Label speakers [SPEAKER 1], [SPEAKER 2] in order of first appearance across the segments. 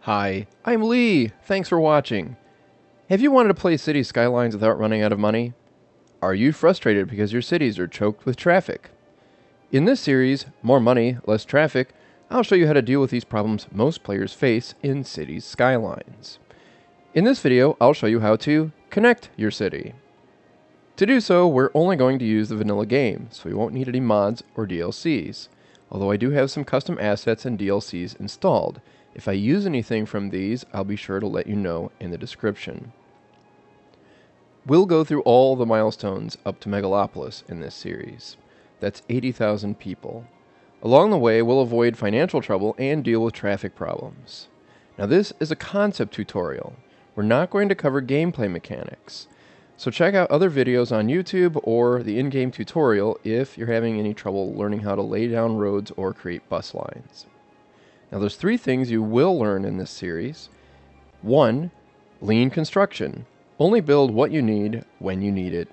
[SPEAKER 1] Hi, I'm Lee. Thanks for watching. Have you wanted to play City Skylines without running out of money? Are you frustrated because your cities are choked with traffic? In this series, More Money, Less Traffic, I'll show you how to deal with these problems most players face in Cities Skylines. In this video, I'll show you how to connect your city. To do so, we're only going to use the vanilla game, so we won't need any mods or DLCs, although I do have some custom assets and DLCs installed. If I use anything from these, I'll be sure to let you know in the description. We'll go through all the milestones up to Megalopolis in this series. That's 80,000 people. Along the way, we'll avoid financial trouble and deal with traffic problems. Now this is a concept tutorial. We're not going to cover gameplay mechanics. So check out other videos on YouTube or the in-game tutorial if you're having any trouble learning how to lay down roads or create bus lines. Now there's 3 things you will learn in this series. 1. Lean construction. Only build what you need when you need it.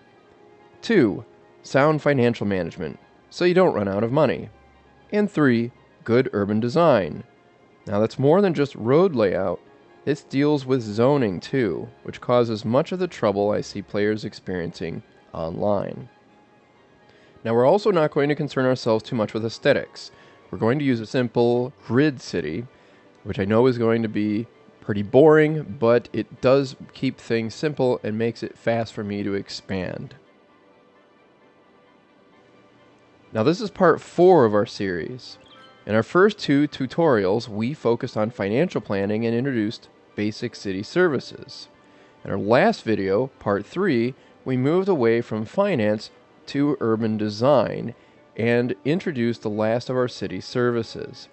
[SPEAKER 1] 2. Sound financial management, so you don't run out of money. And 3. Good urban design. Now that's more than just road layout. This deals with zoning too, which causes much of the trouble I see players experiencing online. Now we're also not going to concern ourselves too much with aesthetics. We're going to use a simple grid city, which I know is going to be pretty boring, but it does keep things simple and makes it fast for me to expand. Now this is part 4 of our series. In our first 2 tutorials, we focused on financial planning and introduced basic city services. In our last video, part 3, we moved away from finance to urban design and introduced the last of our city services.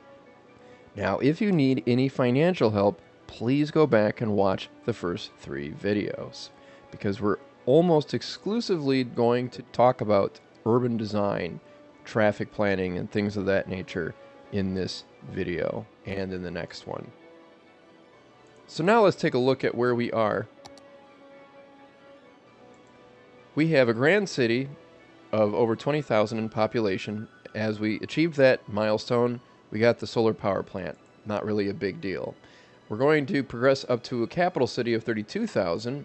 [SPEAKER 1] Now, if you need any financial help, please go back and watch the first 3 videos, because we're almost exclusively going to talk about urban design, traffic planning, and things of that nature in this video and in the next one. So now let's take a look at where we are. We have a grand city of over 20,000 in population. As we achieved that milestone, we got the solar power plant. Not really a big deal. We're going to progress up to a capital city of 32,000,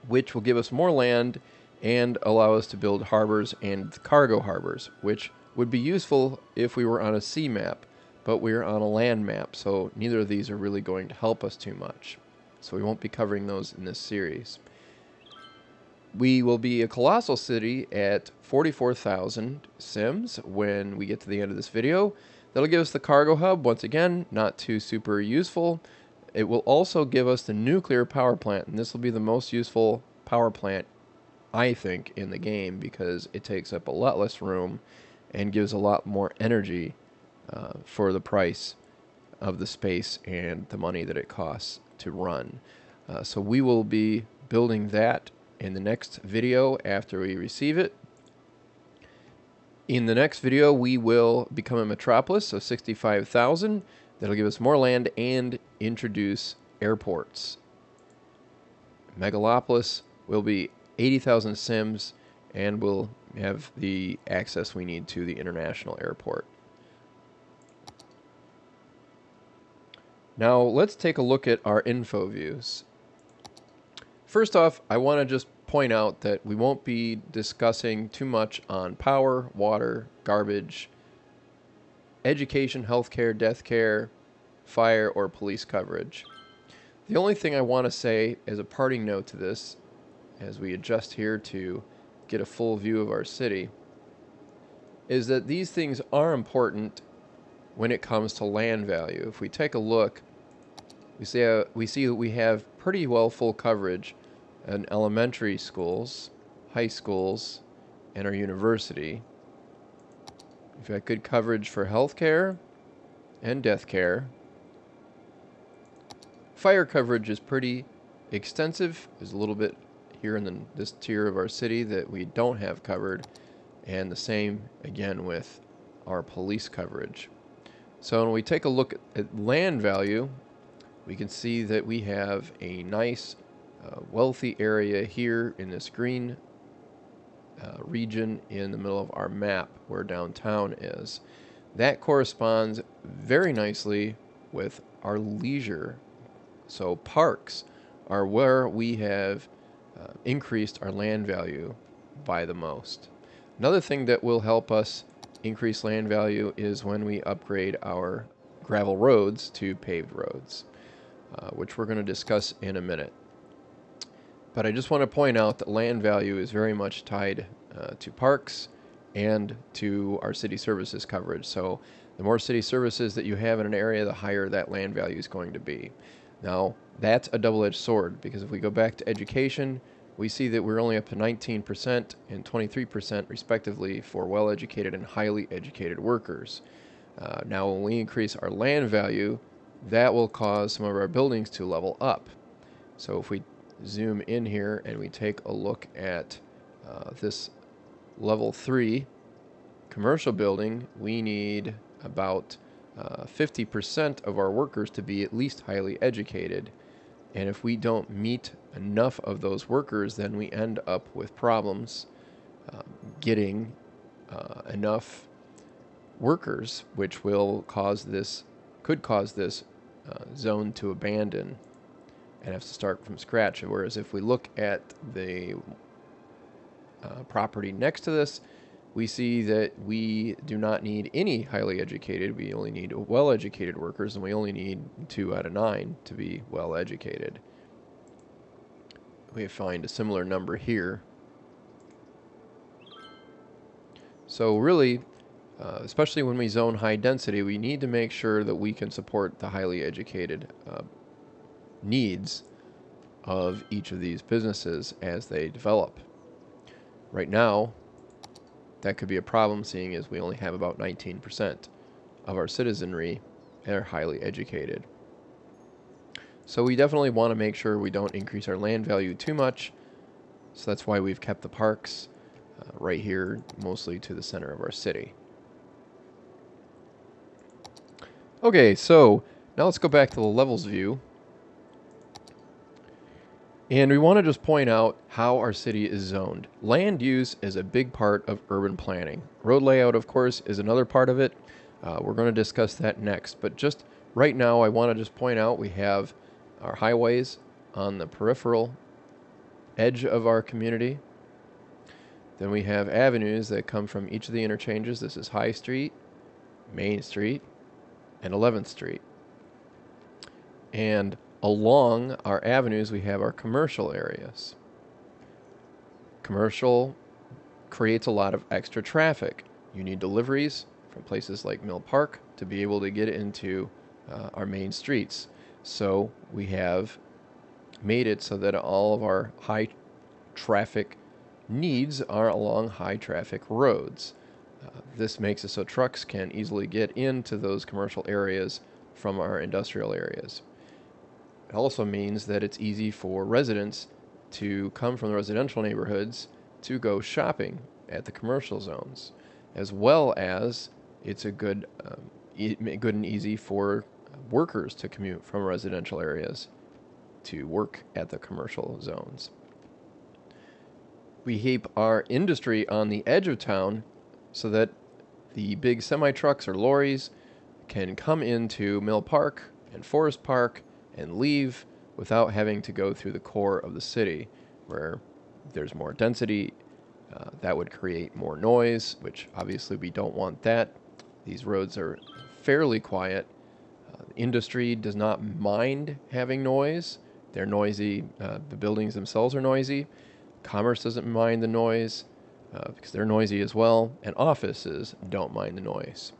[SPEAKER 1] which will give us more land and allow us to build harbors and cargo harbors, which would be useful if we were on a sea map, but we're on a land map, so neither of these are really going to help us too much. So we won't be covering those in this series. We will be a colossal city at 44,000 cims when we get to the end of this video. That'll give us the cargo hub. Once again, not too super useful. It will also give us the nuclear power plant, and this will be the most useful power plant, I think, in the game, because it takes up a lot less room and gives a lot more energy for the price of the space and the money that it costs to run. So we will be building that in the next video after we receive it. In the next video, we will become a metropolis of 65,000. That'll give us more land and introduce airports. Megalopolis will be 80,000 cims, and we'll have the access we need to the international airport. Now let's take a look at our info views. First off, I want to just point out that we won't be discussing too much on power, water, garbage, education, healthcare, death care, fire, or police coverage. The only thing I want to say as a parting note to this, as we adjust here to get a full view of our city, is that these things are important when it comes to land value. If we take a look, we see that we have pretty well full coverage in elementary schools, high schools, and our university. We've got good coverage for healthcare and death care. Fire coverage is pretty extensive. There's a little bit here in this tier of our city that we don't have covered, and the same again with our police coverage. So when we take a look at land value, we can see that we have a nice wealthy area here in this green region in the middle of our map where downtown is. That corresponds very nicely with are leisure. So parks are where we have increased our land value by the most. Another thing that will help us increase land value is when we upgrade our gravel roads to paved roads, which we're going to discuss in a minute. But I just want to point out that land value is very much tied to parks and to our city services coverage. So the more city services that you have in an area, the higher that land value is going to be. Now, that's a double-edged sword, because if we go back to education, we see that we're only up to 19% and 23% respectively for well-educated and highly educated workers. Now, when we increase our land value, that will cause some of our buildings to level up. So if we zoom in here and we take a look at this level 3 commercial building, we need about 50% of our workers to be at least highly educated. And if we don't meet enough of those workers, then we end up with problems getting enough workers, which will cause this, could cause this zone to abandon and have to start from scratch. Whereas if we look at the property next to this, we see that we do not need any highly educated. We only need well-educated workers, and we only need 2 out of 9 to be well-educated. We find a similar number here. So really, especially when we zone high density, we need to make sure that we can support the highly educated needs of each of these businesses as they develop. Right now, that could be a problem, seeing as we only have about 19% of our citizenry that are highly educated. So we definitely want to make sure we don't increase our land value too much. So that's why we've kept the parks right here, mostly to the center of our city. Okay, so now let's go back to the levels view. And we want to just point out how our city is zoned. Land use is a big part of urban planning. Road layout, of course, is another part of it. We're going to discuss that next. But just right now, I want to just point out we have our highways on the peripheral edge of our community. Then we have avenues that come from each of the interchanges. This is High Street, Main Street, and 11th Street. And along our avenues, we have our commercial areas. Commercial creates a lot of extra traffic. You need deliveries from places like Mill Park to be able to get into our main streets. So we have made it so that all of our high traffic needs are along high traffic roads. This makes it so trucks can easily get into those commercial areas from our industrial areas. It also means that it's easy for residents to come from the residential neighborhoods to go shopping at the commercial zones, as well as it's a good and easy for workers to commute from residential areas to work at the commercial zones. We keep our industry on the edge of town so that the big semi-trucks or lorries can come into Mill Park and Forest Park and leave without having to go through the core of the city, where there's more density. That would create more noise, which obviously we don't want that. These roads are fairly quiet. Industry does not mind having noise. They're noisy. The buildings themselves are noisy. Commerce doesn't mind the noise because they're noisy as well. And offices don't mind the noise.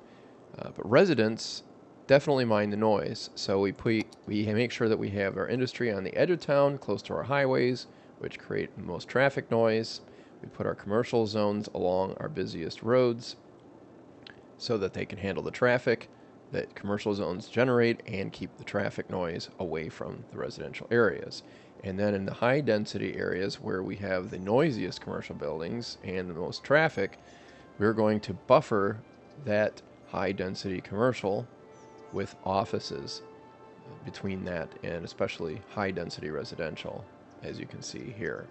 [SPEAKER 1] But residents definitely mind the noise. So we make sure that we have our industry on the edge of town, close to our highways, which create the most traffic noise. We put our commercial zones along our busiest roads so that they can handle the traffic that commercial zones generate and keep the traffic noise away from the residential areas. And then in the high density areas where we have the noisiest commercial buildings and the most traffic, we're going to buffer that high density commercial with offices between that and especially high density residential, as you can see here.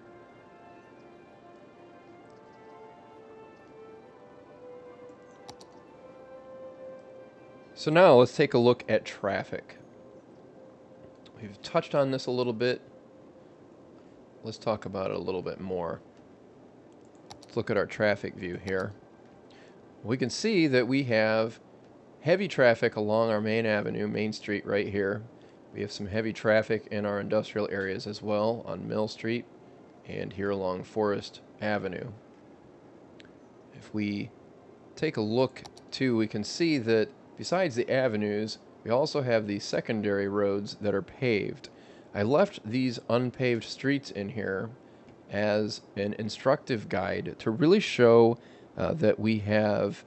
[SPEAKER 1] So now let's take a look at traffic. we've touched on this a little bit. Let's talk about it a little bit more. Let's look at our traffic view here. We can see that we have heavy traffic along our main avenue, Main Street right here. We have some heavy traffic in our industrial areas as well on Mill Street and here along Forest Avenue. If we take a look too, we can see that besides the avenues, we also have these secondary roads that are paved. I left these unpaved streets in here as an instructive guide to really show that we have,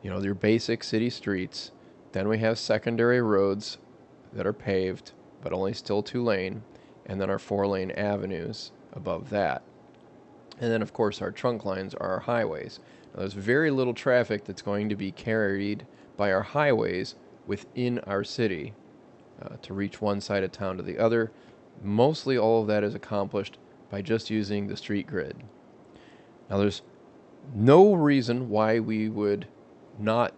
[SPEAKER 1] your basic city streets. Then we have secondary roads that are paved, but only still 2-lane, and then our 4-lane avenues above that. And then, of course, our trunk lines are our highways. Now, there's very little traffic that's going to be carried by our highways within our city to reach one side of town to the other. Mostly all of that is accomplished by just using the street grid. Now, there's no reason why we would not,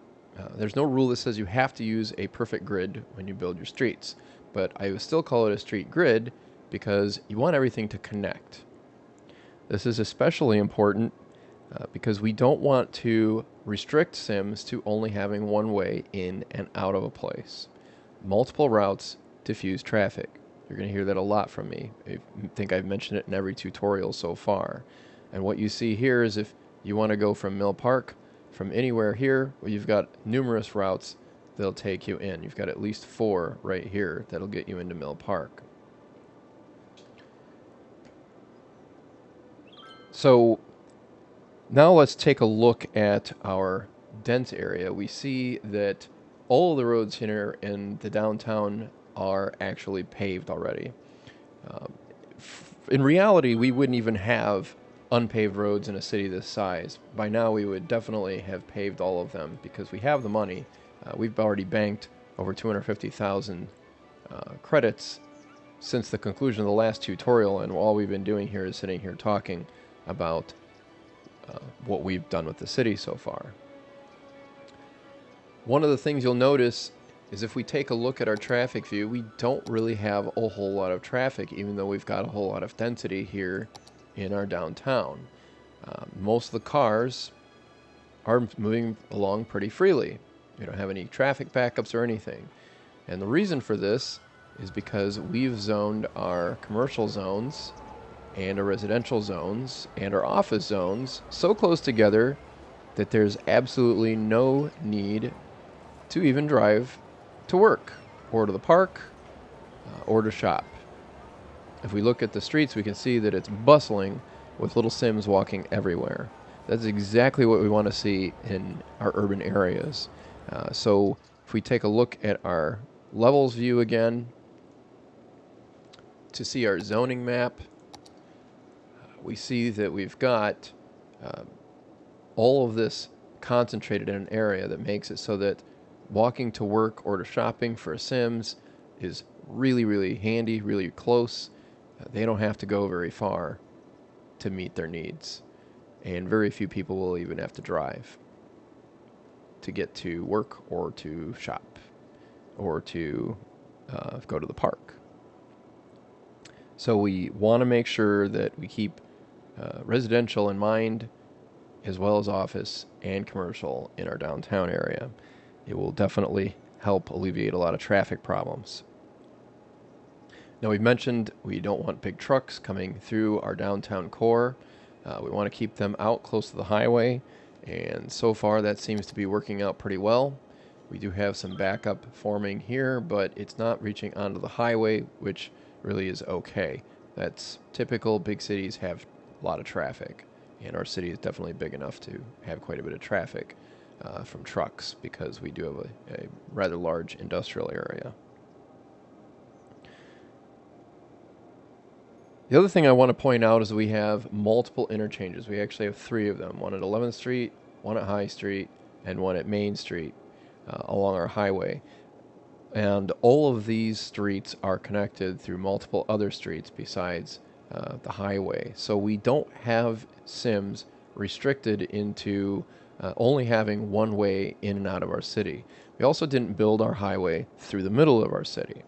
[SPEAKER 1] there's no rule that says you have to use a perfect grid when you build your streets, but I would still call it a street grid because you want everything to connect. This is especially important because we don't want to restrict cims to only having one way in and out of a place. Multiple routes diffuse traffic. You're going to hear that a lot from me. I think I've mentioned it in every tutorial so far. And what you see here is if you want to go from Mill Park, from anywhere here, well, you've got numerous routes that'll take you in. You've got at least 4 right here that'll get you into Mill Park. So now let's take a look at our dense area. We see that all of the roads here in the downtown are actually paved already. In reality, we wouldn't even have unpaved roads in a city this size. By now, we would definitely have paved all of them because we have the money. We've already banked over 250,000 credits since the conclusion of the last tutorial, and all we've been doing here is sitting here talking about what we've done with the city so far. One of the things you'll notice is if we take a look at our traffic view, we don't really have a whole lot of traffic, even though we've got a whole lot of density here in our downtown. Most of the cars are moving along pretty freely. We don't have any traffic backups or anything. And the reason for this is because we've zoned our commercial zones and our residential zones and our office zones so close together that there's absolutely no need to even drive to work or to the park or to shop. If we look at the streets, we can see that it's bustling with little cims walking everywhere. That's exactly what we want to see in our urban areas. So if we take a look at our levels view again to see our zoning map, we see that we've got all of this concentrated in an area that makes it so that walking to work or to shopping for cims is really, really handy, really close. They don't have to go very far to meet their needs. And very few people will even have to drive to get to work or to shop or to go to the park. So we want to make sure that we keep residential in mind as well as office and commercial in our downtown area. It will definitely help alleviate a lot of traffic problems. Now, we've mentioned we don't want big trucks coming through our downtown core. We want to keep them out close to the highway, and so far that seems to be working out pretty well. We do have some backup forming here, but it's not reaching onto the highway, which really is okay. That's typical. Big cities have a lot of traffic, and our city is definitely big enough to have quite a bit of traffic from trucks because we do have a rather large industrial area. The other thing I want to point out is that we have multiple interchanges. We actually have 3 of them, one at 11th Street, one at High Street, and one at Main Street along our highway. And all of these streets are connected through multiple other streets besides the highway. So we don't have cims restricted into only having one way in and out of our city. We also didn't build our highway through the middle of our city.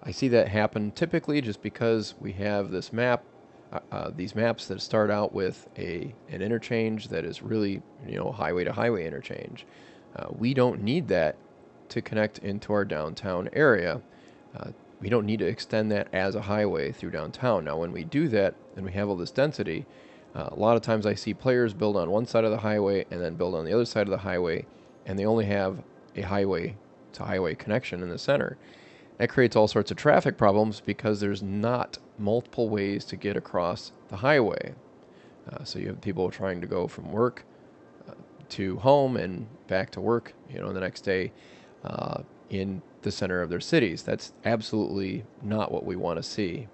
[SPEAKER 1] I see that happen typically just because we have this map, these maps that start out with an interchange that is really, highway to highway interchange. We don't need that to connect into our downtown area. We don't need to extend that as a highway through downtown. Now, when we do that and we have all this density, a lot of times I see players build on one side of the highway and then build on the other side of the highway, and they only have a highway to highway connection in the center. That creates all sorts of traffic problems because there's not multiple ways to get across the highway. So you have people trying to go from work to home and back to work, the next day in the center of their cities. That's absolutely not what we want to see.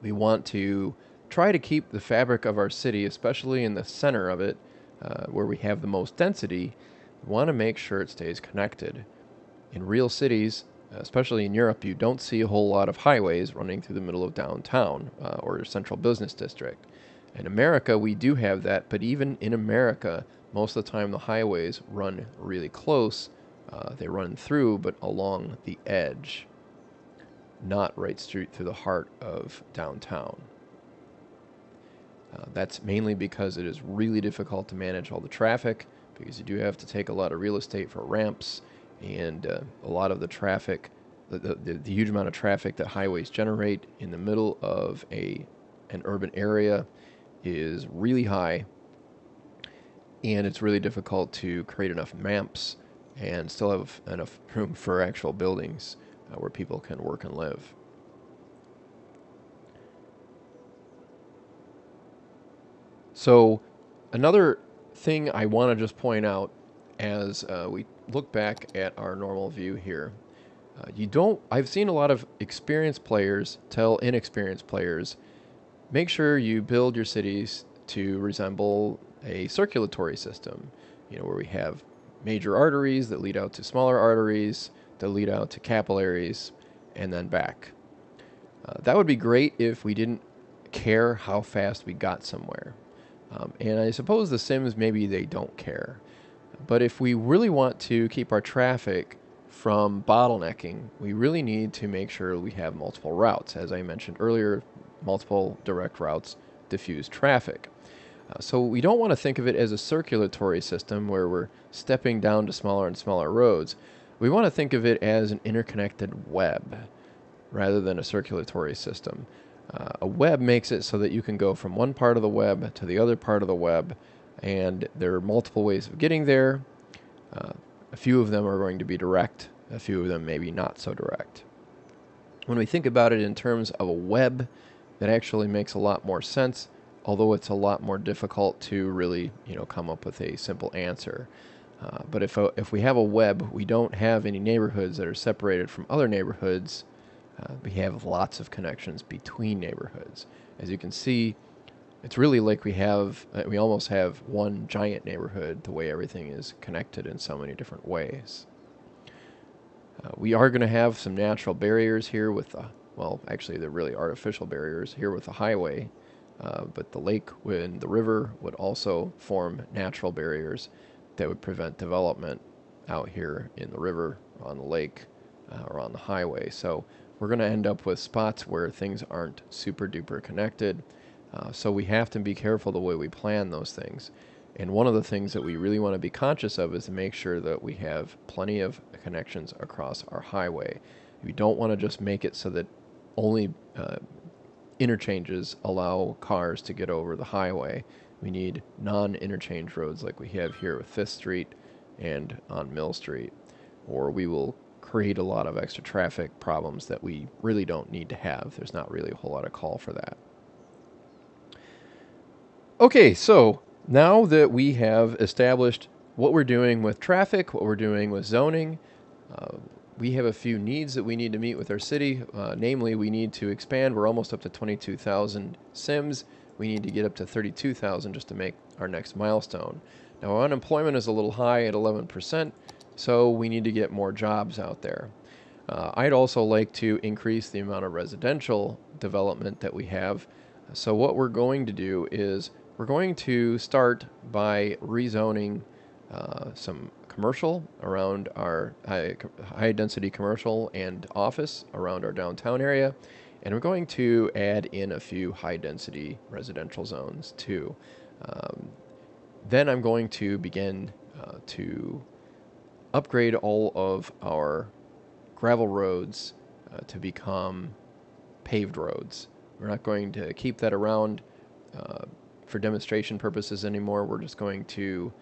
[SPEAKER 1] We want to try to keep the fabric of our city, especially in the center of it, where we have the most density. We want to make sure it stays connected. In real cities, especially in Europe, you don't see a whole lot of highways running through the middle of downtown or central business district. In America, we do have that, but even in America, most of the time the highways run really close. They run through, but along the edge, not right straight through the heart of downtown. That's mainly because it is really difficult to manage all the traffic, because you do have to take a lot of real estate for ramps, and a lot of the traffic, the huge amount of traffic that highways generate in the middle of an urban area is really high, and it's really difficult to create enough maps and still have enough room for actual buildings where people can work and live. So another thing I want to just point out as we look back at our normal view here, I've seen a lot of experienced players tell inexperienced players, make sure you build your cities to resemble a circulatory system, where we have major arteries that lead out to smaller arteries that lead out to capillaries and then back. That would be great if we didn't care how fast we got somewhere. And I suppose the Sims, maybe they don't care. But if we really want to keep our traffic from bottlenecking, we really need to make sure we have multiple routes. As I mentioned earlier, multiple direct routes diffuse traffic. So we don't want to think of it as a circulatory system where we're stepping down to smaller and smaller roads. We want to think of it as an interconnected web rather than a circulatory system. A web makes it so that you can go from one part of the web to the other part of the web, and there are multiple ways of getting there. A few of them are going to be direct, a few of them maybe not so direct. When we think about it in terms of a web, that actually makes a lot more sense, although it's a lot more difficult to really, come up with a simple answer. But if we have a web, we don't have any neighborhoods that are separated from other neighborhoods. We have lots of connections between neighborhoods. As you can see, it's really like we almost have one giant neighborhood, the way everything is connected in so many different ways. We are going to have some natural barriers here with actually they're really artificial barriers here with the highway, but the lake and the river would also form natural barriers that would prevent development out here in the river, on the lake, or on the highway. So we're going to end up with spots where things aren't super duper connected. So we have to be careful the way we plan those things. And one of the things that we really want to be conscious of is to make sure that we have plenty of connections across our highway. We don't want to just make it so that only interchanges allow cars to get over the highway. We need non-interchange roads like we have here with 5th Street and on Mill Street, or we will create a lot of extra traffic problems that we really don't need to have. There's not really a whole lot of call for that. Okay, so now that we have established what we're doing with traffic, what we're doing with zoning, we have a few needs that we need to meet with our city. Namely, we need to expand. We're almost up to 22,000 cims. We need to get up to 32,000 just to make our next milestone. Now, our unemployment is a little high at 11%, so we need to get more jobs out there. I'd also like to increase the amount of residential development that we have. So what we're going to do is we're going to start by rezoning some commercial around our high density commercial and office around our downtown area. And we're going to add in a few high density residential zones too. Then I'm going to begin to upgrade all of our gravel roads to become paved roads. We're not going to keep that around for demonstration purposes anymore. We're just going to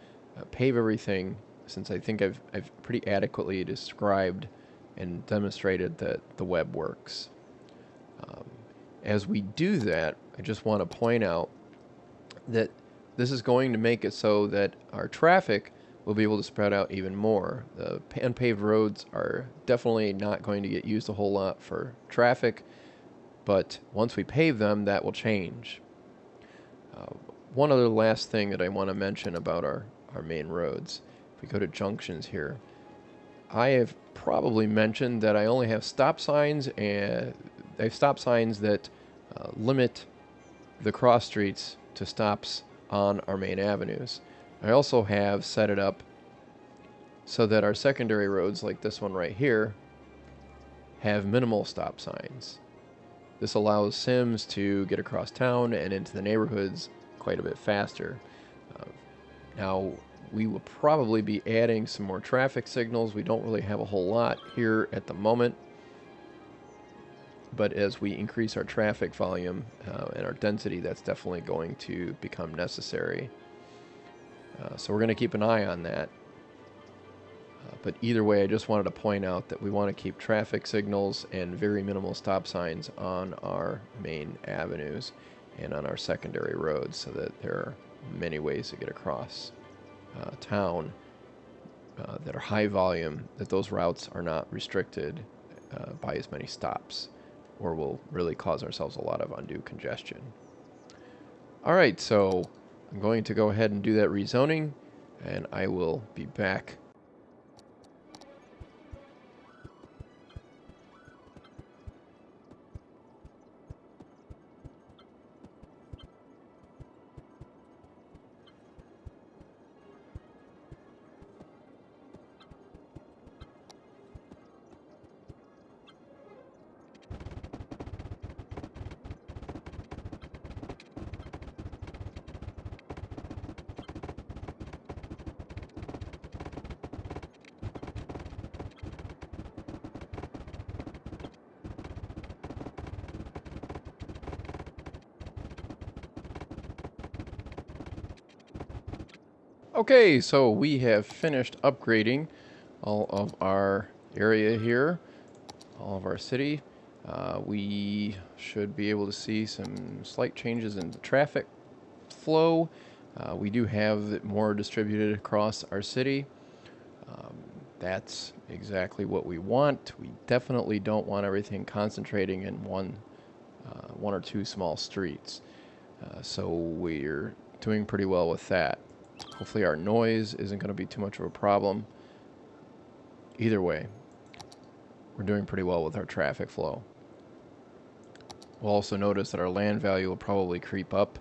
[SPEAKER 1] pave everything, since I think I've pretty adequately described and demonstrated that the web works. As we do that, I just want to point out that this is going to make it so that our traffic will be able to spread out even more. The unpaved roads are definitely not going to get used a whole lot for traffic, but once we pave them, that will change. One other last thing that I want to mention about our main roads. If we go to junctions here, I have probably mentioned that I only have stop signs, and I have stop signs that limit the cross streets to stops on our main avenues. I also have set it up so that our secondary roads, like this one right here, have minimal stop signs. This allows cims to get across town and into the neighborhoods quite a bit faster. Now, we will probably be adding some more traffic signals. We don't really have a whole lot here at the moment, but as we increase our traffic volume and our density, that's definitely going to become necessary. So we're going to keep an eye on that. But either way, I just wanted to point out that we want to keep traffic signals and very minimal stop signs on our main avenues and on our secondary roads, so that there are many ways to get across town that are high volume, that those routes are not restricted by as many stops, or will really cause ourselves a lot of undue congestion. Alright, so I'm going to go ahead and do that rezoning, and I will be back. Okay, so we have finished upgrading all of our area here, all of our city. We should be able to see some slight changes in the traffic flow. We do have it more distributed across our city. That's exactly what we want. We definitely don't want everything concentrating in one or two small streets. So we're doing pretty well with that. Hopefully our noise isn't going to be too much of a problem. Either way, we're doing pretty well with our traffic flow. We'll also notice that our land value will probably creep up.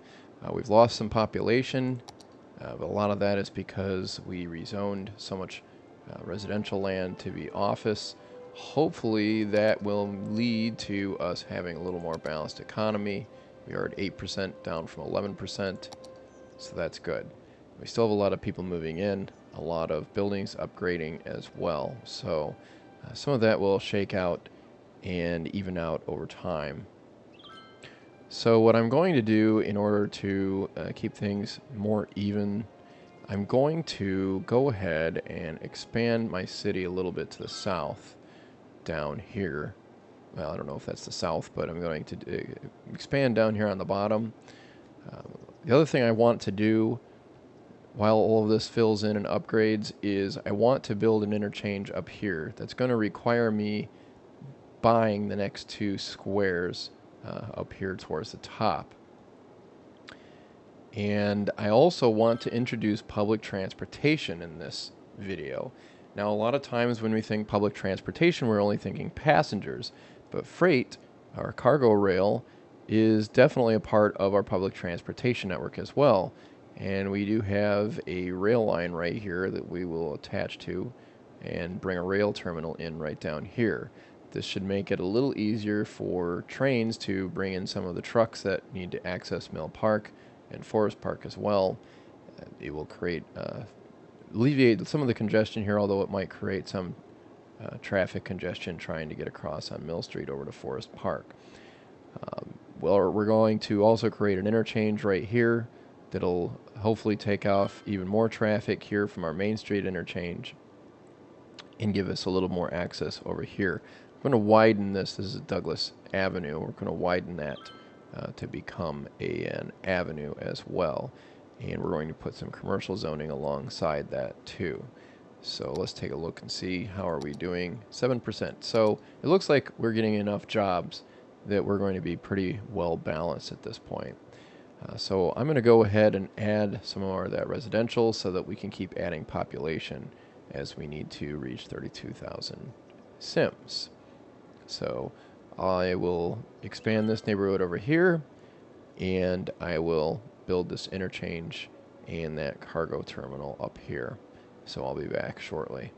[SPEAKER 1] We've lost some population, but a lot of that is because we rezoned so much residential land to be office. Hopefully that will lead to us having a little more balanced economy. We are at 8% down from 11%, so that's good. We still have a lot of people moving in, a lot of buildings upgrading as well. So some of that will shake out and even out over time. So what I'm going to do in order to keep things more even, I'm going to go ahead and expand my city a little bit to the south down here. Well, I don't know if that's the south, but I'm going to expand down here on the bottom. The other thing I want to do while all of this fills in and upgrades is I want to build an interchange up here. That's going to require me buying the next two squares up here towards the top. And I also want to introduce public transportation in this video. Now, a lot of times when we think public transportation, we're only thinking passengers, but freight, our cargo rail, is definitely a part of our public transportation network as well. And we do have a rail line right here that we will attach to and bring a rail terminal in right down here. This should make it a little easier for trains to bring in some of the trucks that need to access Mill Park and Forest Park as well. It will alleviate some of the congestion here, although it might create some traffic congestion trying to get across on Mill Street over to Forest Park. Well, we're going to also create an interchange right here that'll hopefully take off even more traffic here from our Main Street interchange and give us a little more access over here. I'm going to widen this. This is Douglas Avenue. We're going to widen that to become an avenue as well. And we're going to put some commercial zoning alongside that too. So let's take a look and see how are we doing. 7%. So it looks like we're getting enough jobs that we're going to be pretty well balanced at this point. So I'm going to go ahead and add some more of that residential so that we can keep adding population as we need to reach 32,000 cims. So I will expand this neighborhood over here, and I will build this interchange and that cargo terminal up here. So I'll be back shortly.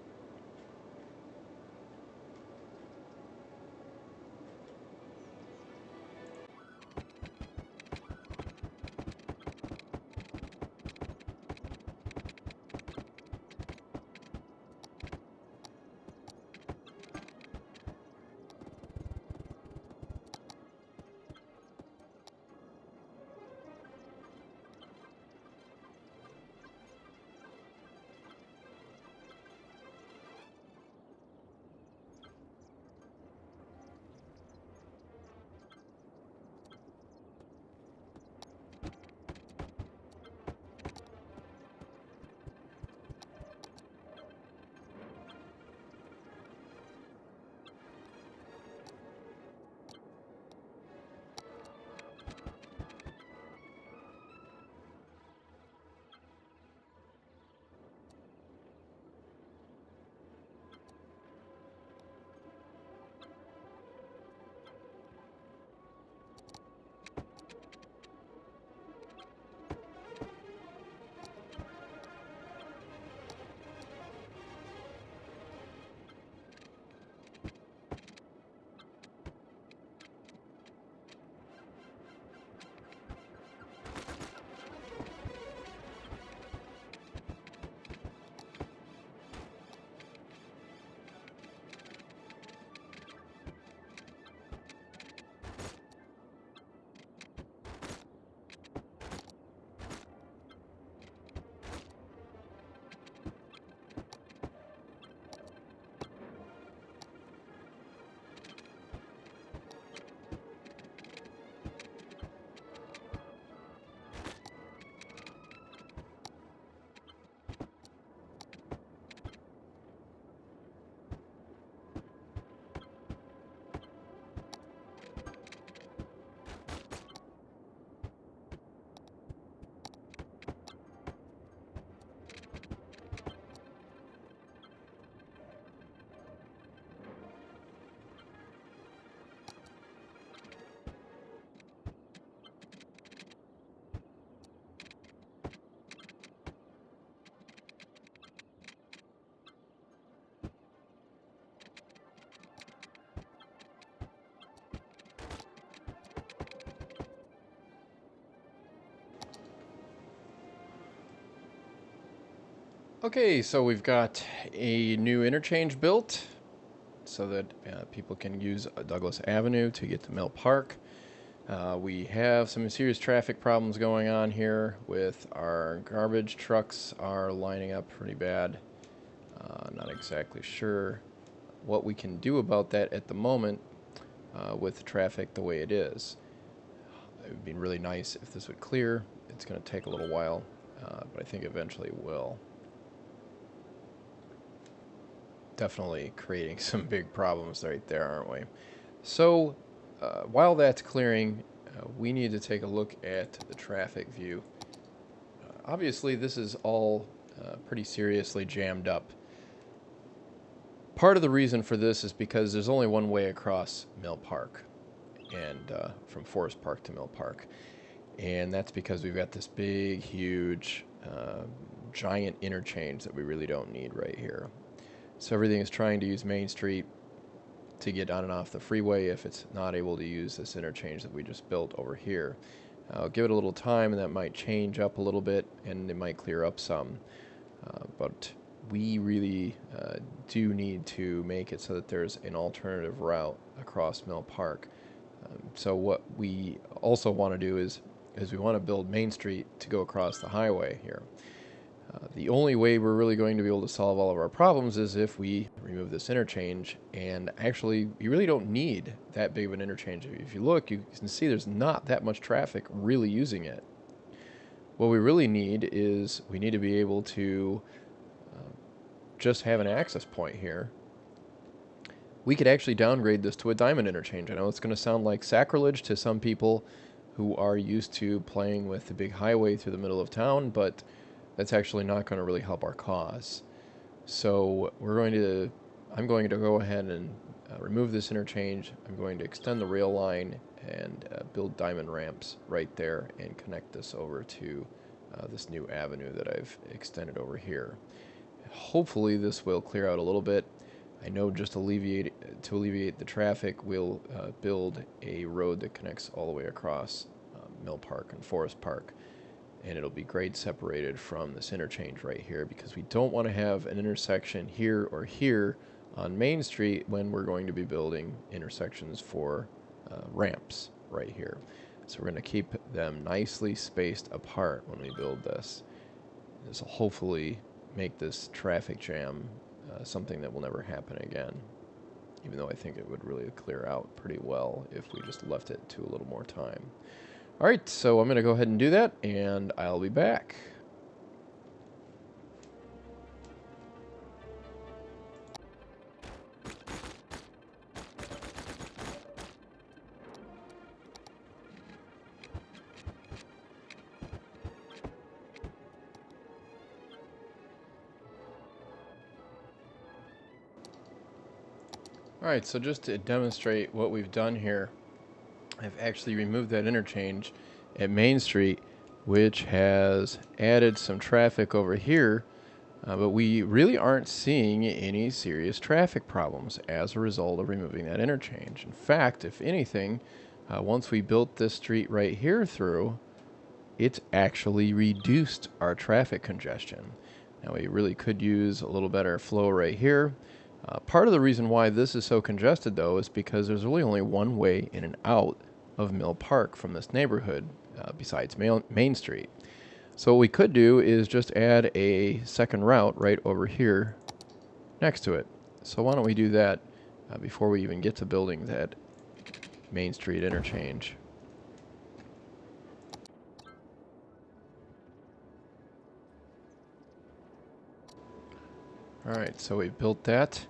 [SPEAKER 1] Okay, so we've got a new interchange built so that people can use Douglas Avenue to get to Mill Park. We have some serious traffic problems going on here with our garbage trucks are lining up pretty bad. Not exactly sure what we can do about that at the moment with traffic the way it is. It would be really nice if this would clear. It's going to take a little while, but I think eventually it will. Definitely creating some big problems right there, aren't we? So while that's clearing, we need to take a look at the traffic view. Obviously, this is all pretty seriously jammed up. Part of the reason for this is because there's only one way across Mill Park and from Forest Park to Mill Park. And that's because we've got this big, huge, giant interchange that we really don't need right here. So everything is trying to use Main Street to get on and off the freeway if it's not able to use this interchange that we just built over here. I'll give it a little time, and that might change up a little bit, and it might clear up some. But we really do need to make it so that there's an alternative route across Mill Park. So what we also want to do is we want to build Main Street to go across the highway here. The only way we're really going to be able to solve all of our problems is if we remove this interchange, and actually you really don't need that big of an interchange. If you look, you can see there's not that much traffic really using it. What we really need is we need to be able to just have an access point here. We could actually downgrade this to a diamond interchange. I know it's going to sound like sacrilege to some people who are used to playing with the big highway through the middle of town, but that's actually not going to really help our cause. So I'm going to go ahead and remove this interchange. I'm going to extend the rail line and build diamond ramps right there and connect this over to this new avenue that I've extended over here. Hopefully this will clear out a little bit. I know just to alleviate the traffic, we'll build a road that connects all the way across Mill Park and Forest Park. And it'll be grade separated from this interchange right here, because we don't want to have an intersection here or here on Main Street when we're going to be building intersections for ramps right here. So we're going to keep them nicely spaced apart when we build this. This will hopefully make this traffic jam something that will never happen again, even though I think it would really clear out pretty well if we just left it to a little more time. Alright, so I'm going to go ahead and do that, and I'll be back. Alright, so just to demonstrate what we've done here, I've actually removed that interchange at Main Street, which has added some traffic over here, but we really aren't seeing any serious traffic problems as a result of removing that interchange. In fact, if anything, once we built this street right here through, it's actually reduced our traffic congestion. Now we really could use a little better flow right here. Part of the reason why this is so congested, though, is because there's really only one way in and out of Mill Park from this neighborhood, besides Main Street. So what we could do is just add a second route right over here next to it. So why don't we do that before we even get to building that Main Street interchange. Alright, so we built that,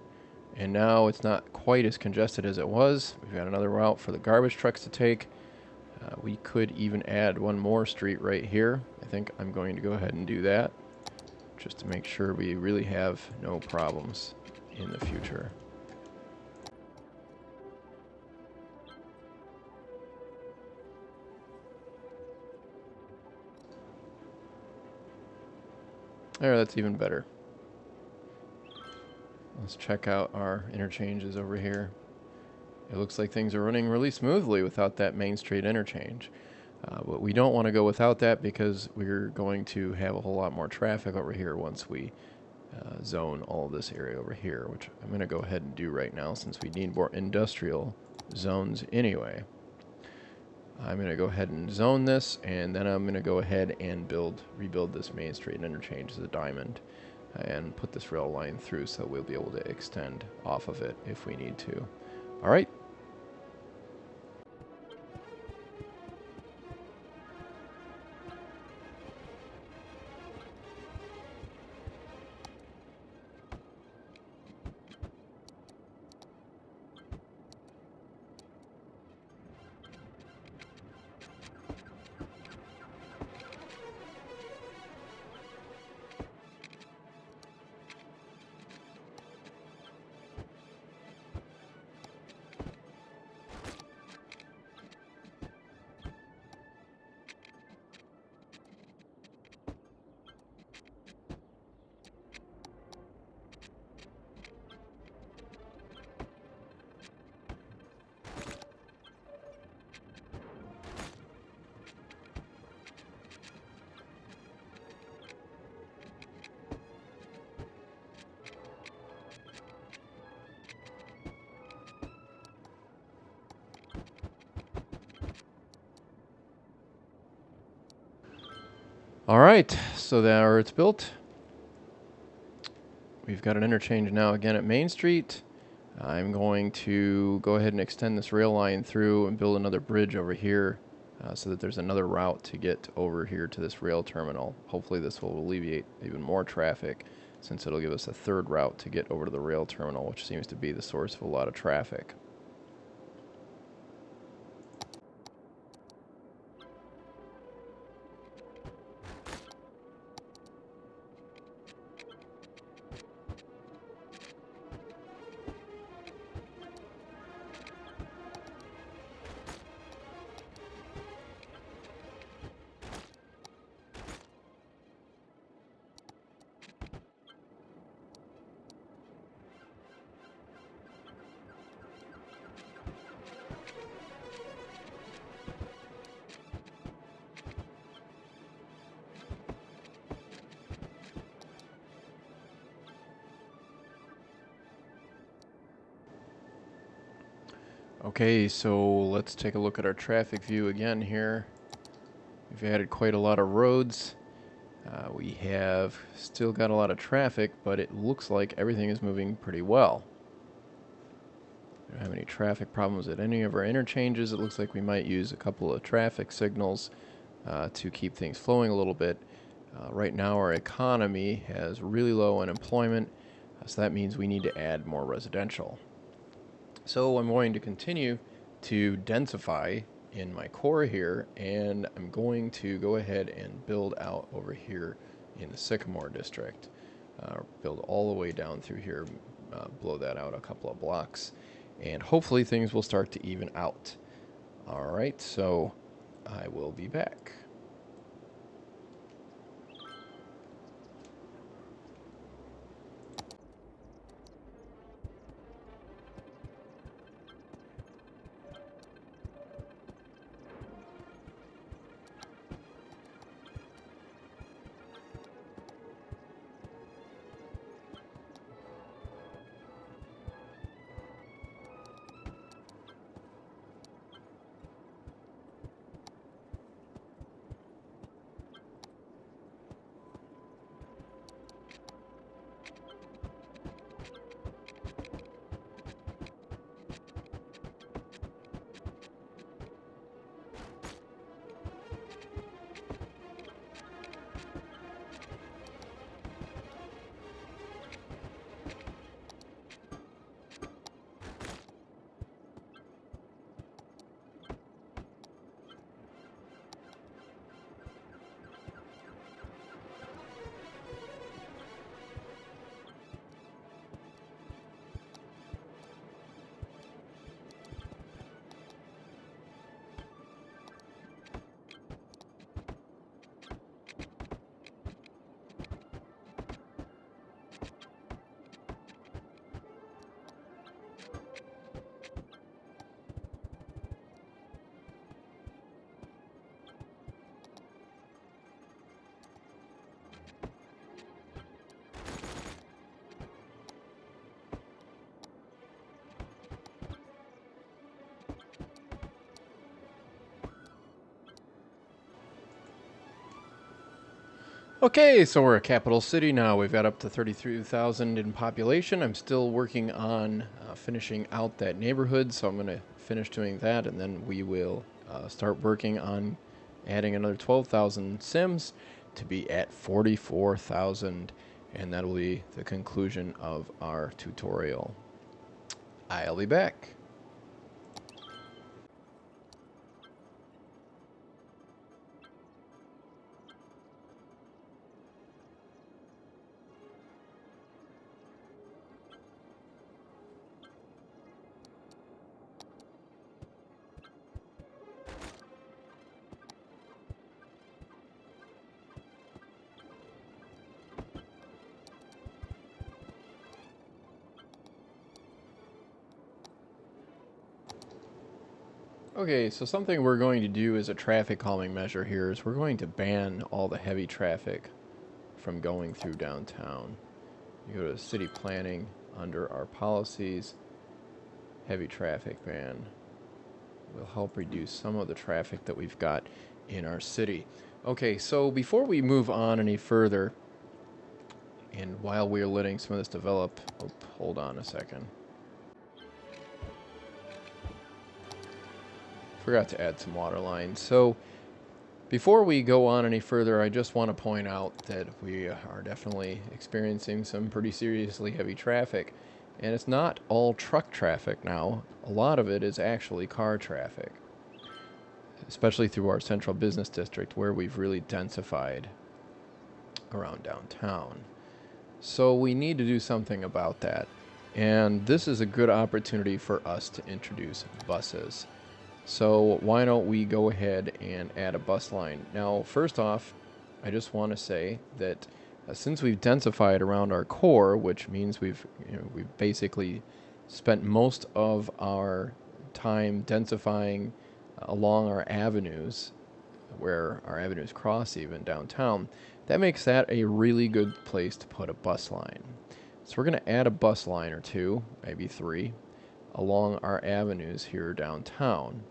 [SPEAKER 1] and now it's not quite as congested as it was. We've got another route for the garbage trucks to take. We could even add one more street right here. I think I'm going to go ahead and do that, just to make sure we really have no problems in the future. There, that's even better. Let's check out our interchanges over here. It looks like things are running really smoothly without that Main Street interchange. But we don't want to go without that, because we're going to have a whole lot more traffic over here once we zone all of this area over here, which I'm going to go ahead and do right now since we need more industrial zones anyway. I'm going to go ahead and zone this, and then I'm going to go ahead and rebuild this Main Street interchange as a diamond, and put this rail line through so we'll be able to extend off of it if we need to. All right. All right, so there it's built. We've got an interchange now again at Main Street. I'm going to go ahead and extend this rail line through and build another bridge over here so that there's another route to get over here to this rail terminal. Hopefully this will alleviate even more traffic, since it'll give us a third route to get over to the rail terminal, which seems to be the source of a lot of traffic. Okay, so let's take a look at our traffic view again here. We've added quite a lot of roads. We have still got a lot of traffic, but it looks like everything is moving pretty well. We don't have any traffic problems at any of our interchanges. It looks like we might use a couple of traffic signals to keep things flowing a little bit. Right now our economy has really low unemployment, so that means we need to add more residential. So I'm going to continue to densify in my core here, and I'm going to go ahead and build out over here in the Sycamore district. Build all the way down through here, blow that out a couple of blocks, and hopefully things will start to even out. Alright, so I will be back. Okay, so we're a capital city now. We've got up to 33,000 in population. I'm still working on finishing out that neighborhood, so I'm going to finish doing that, and then we will start working on adding another 12,000 cims to be at 44,000, and that'll be the conclusion of our tutorial. I'll be back. Okay, so something we're going to do as a traffic calming measure here is we're going to ban all the heavy traffic from going through downtown. You go to city planning, under our policies, heavy traffic ban will help reduce some of the traffic that we've got in our city. Okay, so before we move on any further, and while we're letting some of this develop, hold on a second. Forgot to add some water lines. So before we go on any further, I just want to point out that we are definitely experiencing some pretty seriously heavy traffic. And it's not all truck traffic now. A lot of it is actually car traffic, especially through our central business district where we've really densified around downtown. So we need to do something about that. And this is a good opportunity for us to introduce buses. So why don't we go ahead and add a bus line? Now, first off, I just want to say that since we've densified around our core, which means we've basically spent most of our time densifying along our avenues, where our avenues cross even downtown, that makes that a really good place to put a bus line. So we're going to add a bus line or two, maybe three, along our avenues here downtown.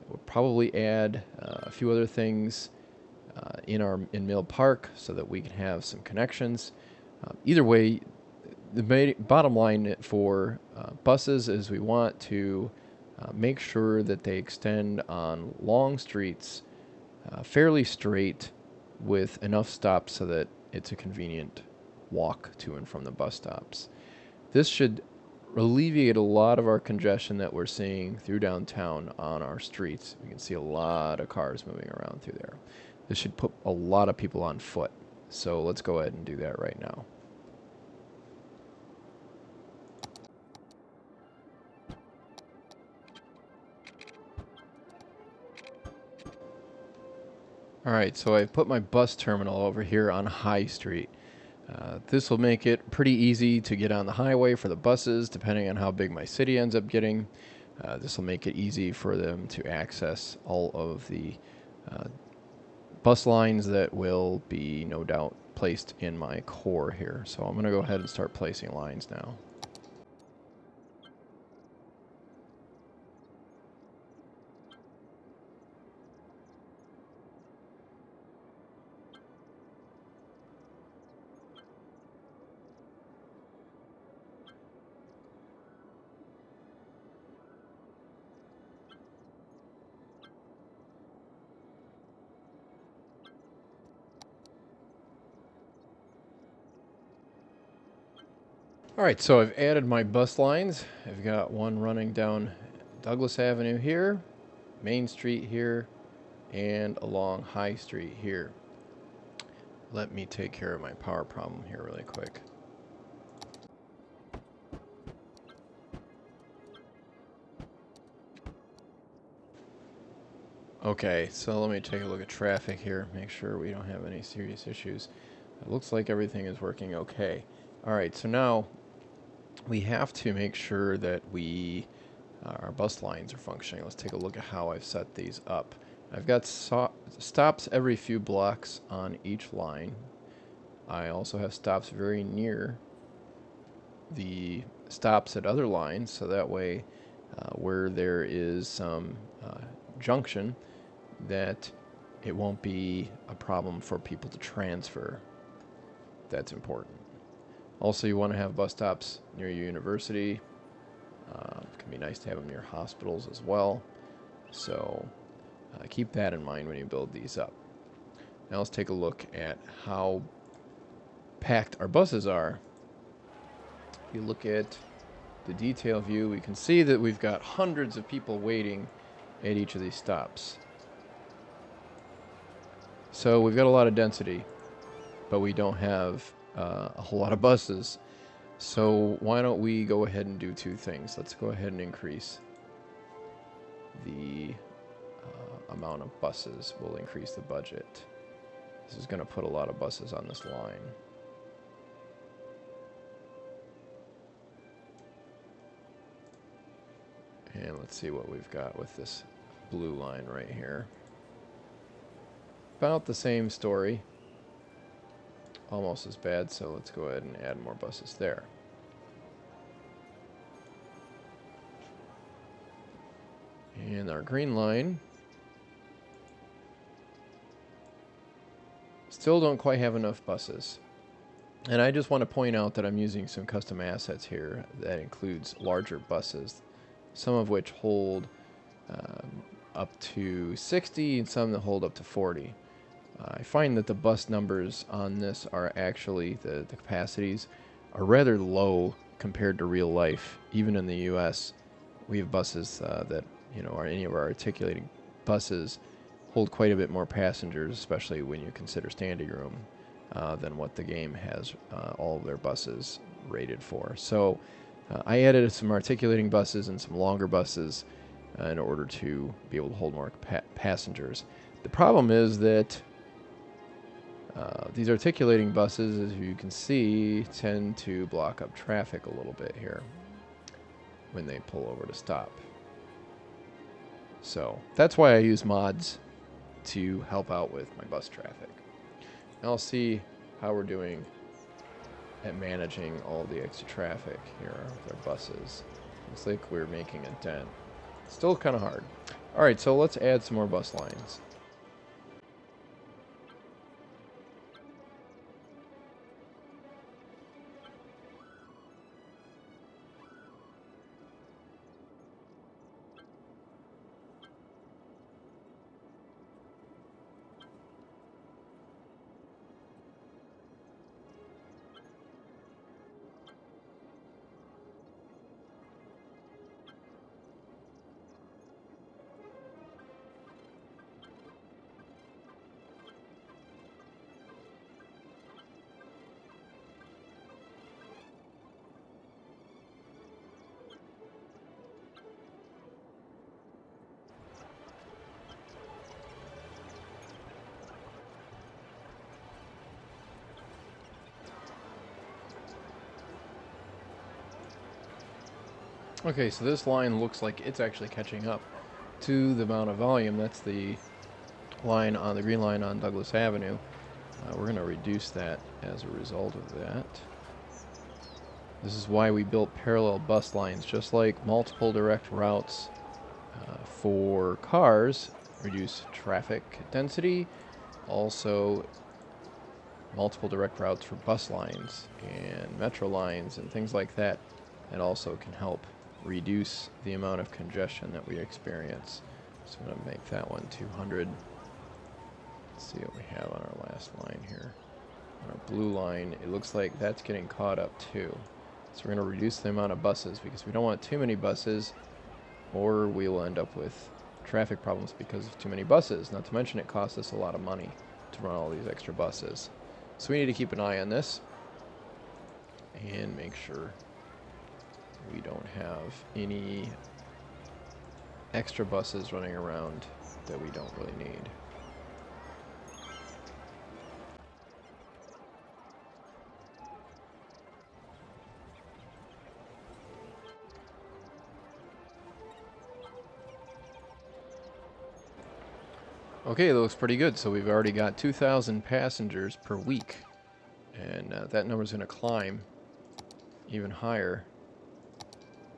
[SPEAKER 1] We'll probably add a few other things in Mill Park so that we can have some connections. Either way, the bottom line for buses is we want to make sure that they extend on long streets, fairly straight, with enough stops so that it's a convenient walk to and from the bus stops. This should alleviate a lot of our congestion that we're seeing through downtown on our streets. We can see a lot of cars moving around through there. This should put a lot of people on foot. So let's go ahead and do that right now. Alright, so I've put my bus terminal over here on High Street. This will make it pretty easy to get on the highway for the buses, depending on how big my city ends up getting. This will make it easy for them to access all of the bus lines that will be, no doubt, placed in my core here. So I'm going to go ahead and start placing lines now. Alright, so I've added my bus lines. I've got one running down Douglas Avenue here, Main Street here, and along High Street here. Let me take care of my power problem here really quick. Okay, so let me take a look at traffic here, make sure we don't have any serious issues. It looks like everything is working okay. Alright, so now we have to make sure that our bus lines are functioning. Let's take a look at how I've set these up. I've got stops every few blocks on each line. I also have stops very near the stops at other lines, so that way where there is some junction, that it won't be a problem for people to transfer. That's important. Also, you want to have bus stops near your university. It can be nice to have them near hospitals as well. So keep that in mind when you build these up. Now let's take a look at how packed our buses are. If you look at the detail view, we can see that we've got hundreds of people waiting at each of these stops. So we've got a lot of density, but we don't have a whole lot of buses. So why don't we go ahead and do two things. Let's go ahead and increase the amount of buses. We'll increase the budget. This is going to put a lot of buses on this line. And let's see what we've got with this blue line right here. About the same story. Almost as bad, so let's go ahead and add more buses there. And our green line still don't quite have enough buses. And I just want to point out that I'm using some custom assets here that includes larger buses, some of which hold up to 60 and some that hold up to 40. I find that the bus numbers on this are actually, the capacities are rather low compared to real life. Even in the US, we have buses that, are any of our articulating buses hold quite a bit more passengers, especially when you consider standing room, than what the game has all of their buses rated for. So I added some articulating buses and some longer buses in order to be able to hold more passengers. The problem is that these articulating buses, as you can see, tend to block up traffic a little bit here when they pull over to stop. So that's why I use mods to help out with my bus traffic. Now I'll see how we're doing at managing all the extra traffic here with our buses. Looks like we're making a dent. Still kind of hard. Alright, so let's add some more bus lines. Okay, so this line looks like it's actually catching up to the amount of volume. That's the line on the green line on Douglas Avenue. We're going to reduce that as a result of that. This is why we built parallel bus lines, just like multiple direct routes for cars reduce traffic density. Also, multiple direct routes for bus lines and metro lines and things like that. It also can help reduce the amount of congestion that we experience. So I'm going to make that one 200. Let's see what we have on our last line here. On our blue line, it looks like that's getting caught up too. So we're going to reduce the amount of buses because we don't want too many buses, or we will end up with traffic problems because of too many buses. Not to mention it costs us a lot of money to run all these extra buses. So we need to keep an eye on this and make sure we don't have any extra buses running around that we don't really need. Okay, that looks pretty good. So we've already got 2,000 passengers per week, and that number's going to climb even higher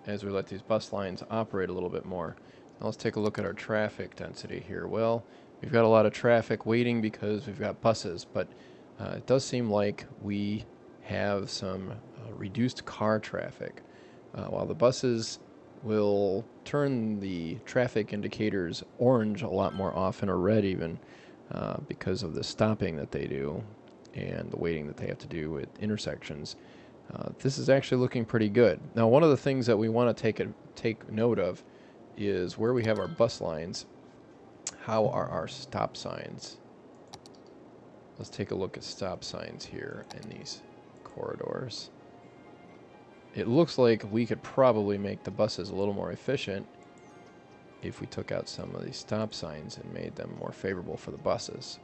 [SPEAKER 1] as we let these bus lines operate a little bit more. Now let's take a look at our traffic density here. Well, we've got a lot of traffic waiting because we've got buses, but it does seem like we have some reduced car traffic. While the buses will turn the traffic indicators orange a lot more often, or red even, because of the stopping that they do and the waiting that they have to do at intersections. This is actually looking pretty good. Now, one of the things that we want to take note of is where we have our bus lines. How are our stop signs? Let's take a look at stop signs here in these corridors. It looks like we could probably make the buses a little more efficient if we took out some of these stop signs and made them more favorable for the buses.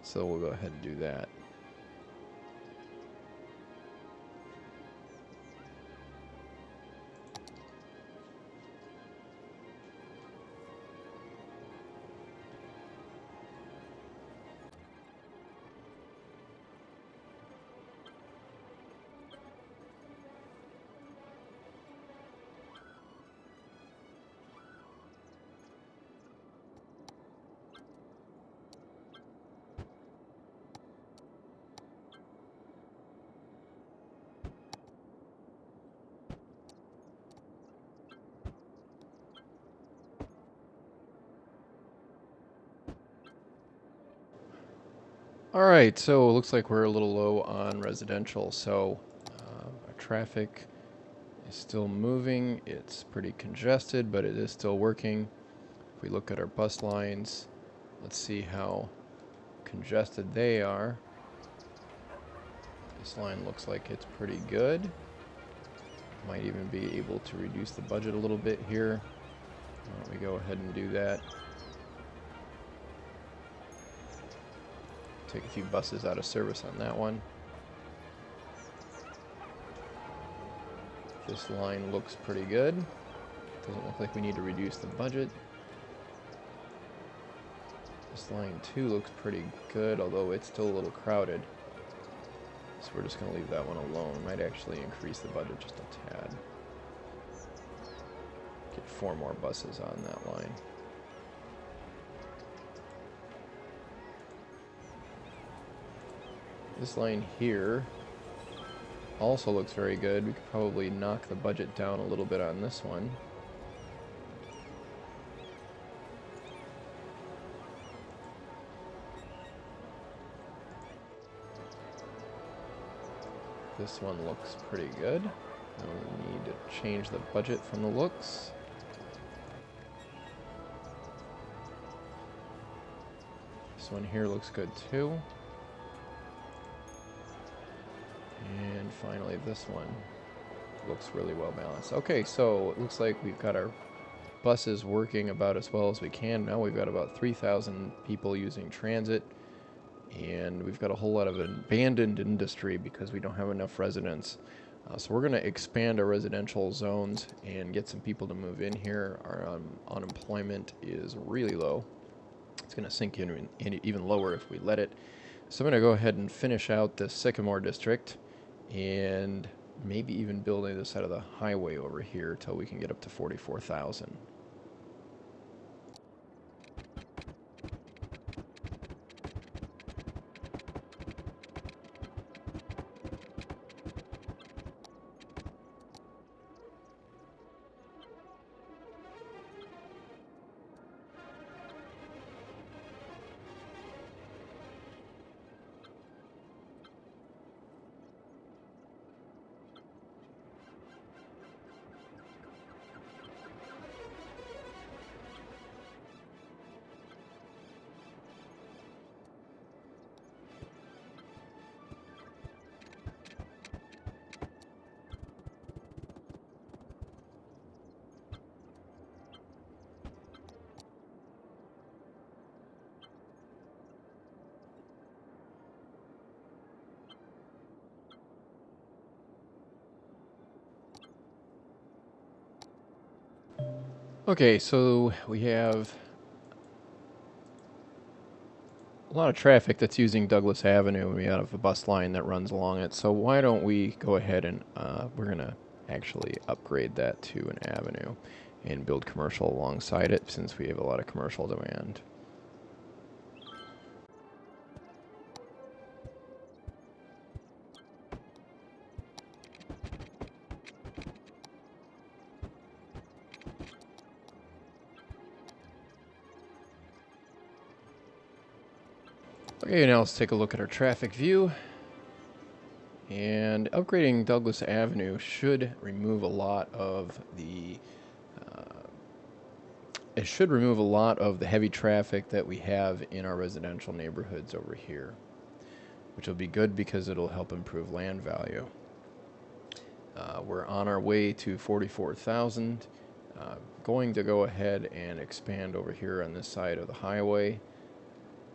[SPEAKER 1] So we'll go ahead and do that. All right, so it looks like we're a little low on residential, so our traffic is still moving. It's pretty congested, but it is still working. If we look at our bus lines, let's see how congested they are. This line looks like it's pretty good. Might even be able to reduce the budget a little bit here. Why don't we go ahead and do that? Take a few buses out of service on that one. This line looks pretty good. Doesn't look like we need to reduce the budget. This line too looks pretty good, although it's still a little crowded. So we're just going to leave that one alone. Might actually increase the budget just a tad. Get 4 more buses on that line. This line here also looks very good. We could probably knock the budget down a little bit on this one. This one looks pretty good. Now we need to change the budget from the looks. This one here looks good too. And finally this one looks really well balanced. Okay, so it looks like we've got our buses working about as well as we can. Now we've got about 3,000 people using transit, and we've got a whole lot of abandoned industry because we don't have enough residents. So we're going to expand our residential zones and get some people to move in here. Our unemployment is really low. It's going to sink in even lower if we let it. So I'm going to go ahead and finish out the Sycamore district and maybe even build either side of the highway over here till we can get up to 44,000. Okay, so we have a lot of traffic that's using Douglas Avenue, and we have a bus line that runs along it. So why don't we go ahead and we're going to actually upgrade that to an avenue and build commercial alongside it, since we have a lot of commercial demand. Okay, now let's take a look at our traffic view. And upgrading Douglas Avenue should remove a lot of the heavy traffic that we have in our residential neighborhoods over here, which will be good because it'll help improve land value. We're on our way to 44,000. Going to go ahead and expand over here on this side of the highway,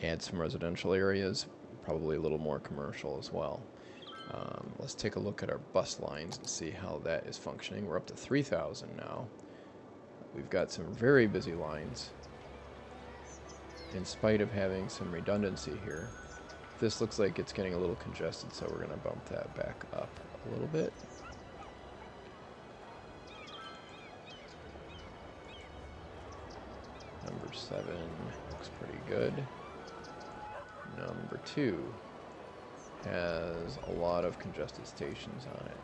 [SPEAKER 1] add some residential areas, probably a little more commercial as well. Let's take a look at our bus lines and see how that is functioning. We're up to 3,000 now. We've got some very busy lines in spite of having some redundancy here. This looks like it's getting a little congested, so we're going to bump that back up a little bit. Number 7 looks pretty good. Number 2 has a lot of congested stations on it,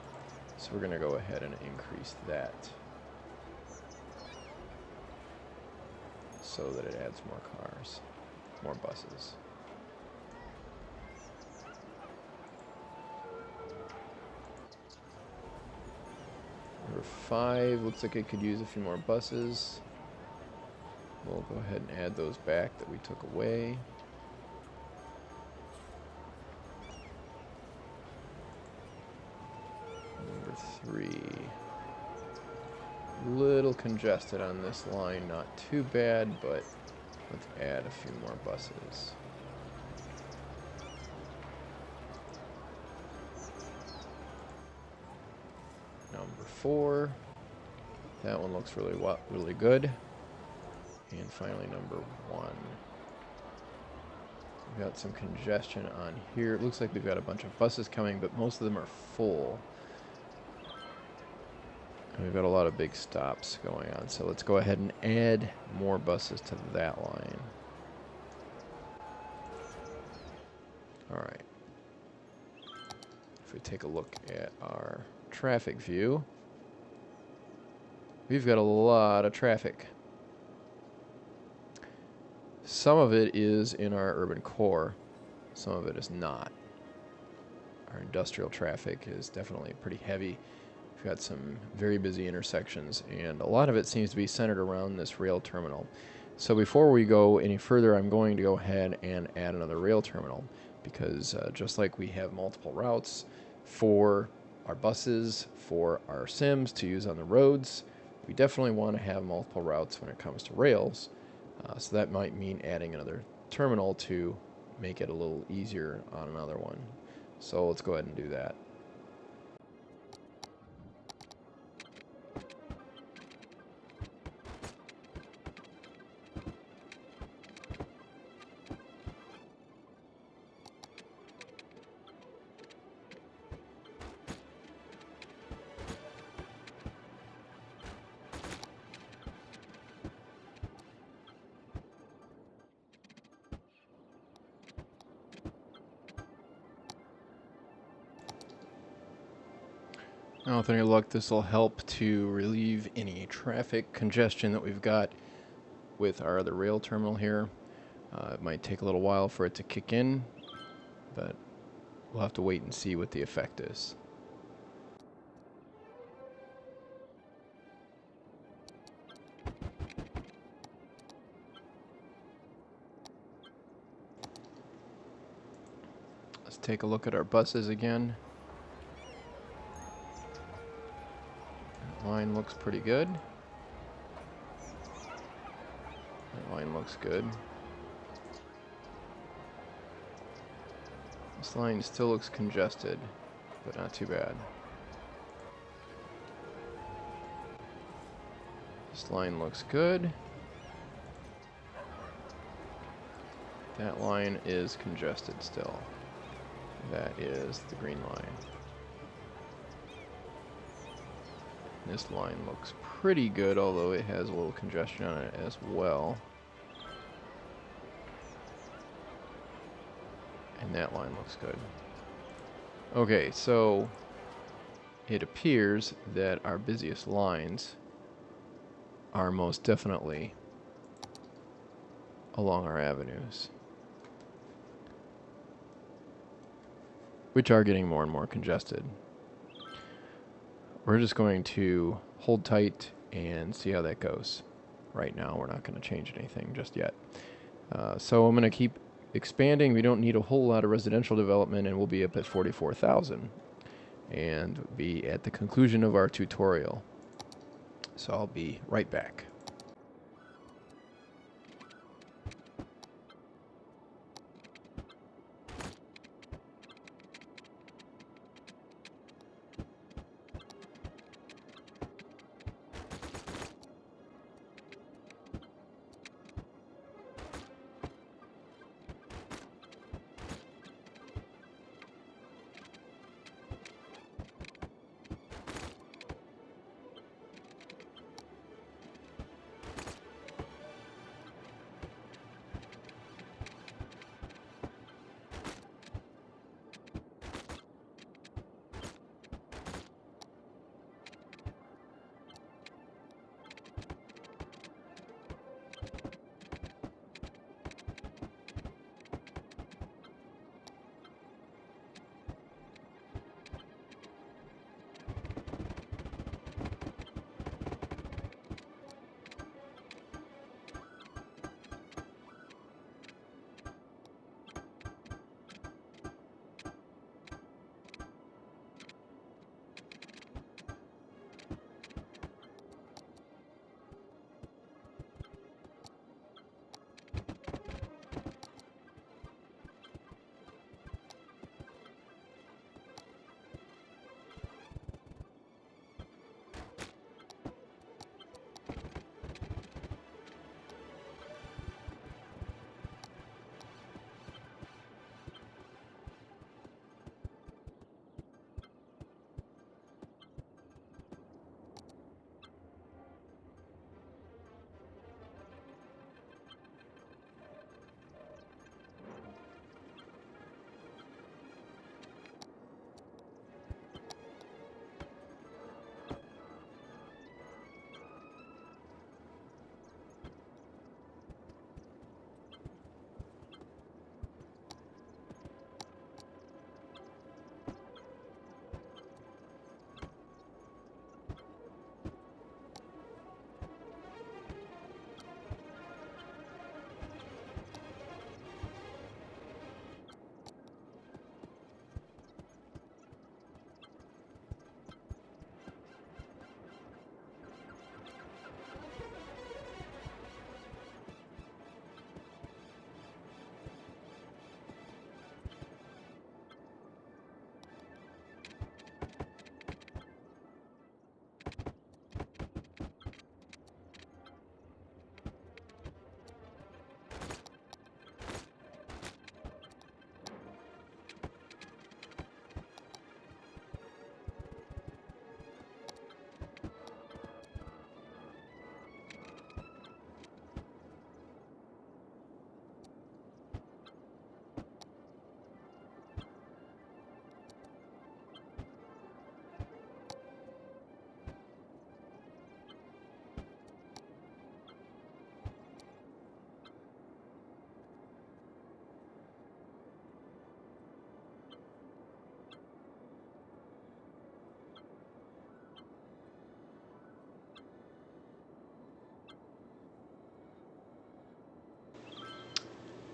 [SPEAKER 1] so we're going to go ahead and increase that so that it adds more cars, more buses. Number 5 looks like it could use a few more buses. We'll go ahead and add those back that we took away. Number 3. Little congested on this line, not too bad, but let's add a few more buses. Number 4. That one looks really good. And finally, number 1. We've got some congestion on here. It looks like we've got a bunch of buses coming, but most of them are full. And we've got a lot of big stops going on. So let's go ahead and add more buses to that line. All right. If we take a look at our traffic view, we've got a lot of traffic. Some of it is in our urban core, some of it is not. Our industrial traffic is definitely pretty heavy. We've got some very busy intersections, and a lot of it seems to be centered around this rail terminal. So before we go any further, I'm going to go ahead and add another rail terminal, because just like we have multiple routes for our buses, for our cims to use on the roads, we definitely want to have multiple routes when it comes to rails. So that might mean adding another terminal to make it a little easier on another one. So let's go ahead and do that. Now, with any luck, this will help to relieve any traffic congestion that we've got with our other rail terminal here. It might take a little while for it to kick in, but we'll have to wait and see what the effect is. Let's take a look at our buses again. Line looks pretty good. That line looks good. This line still looks congested, but not too bad. This line looks good. That line is congested still. That is the green line. This line looks pretty good, although it has a little congestion on it as well. And that line looks good. Okay, so it appears that our busiest lines are most definitely along our avenues, which are getting more and more congested. We're just going to hold tight and see how that goes. Right now, we're not going to change anything just yet. So I'm going to keep expanding. We don't need a whole lot of residential development, and we'll be up at 44,000 and be at the conclusion of our tutorial. So I'll be right back.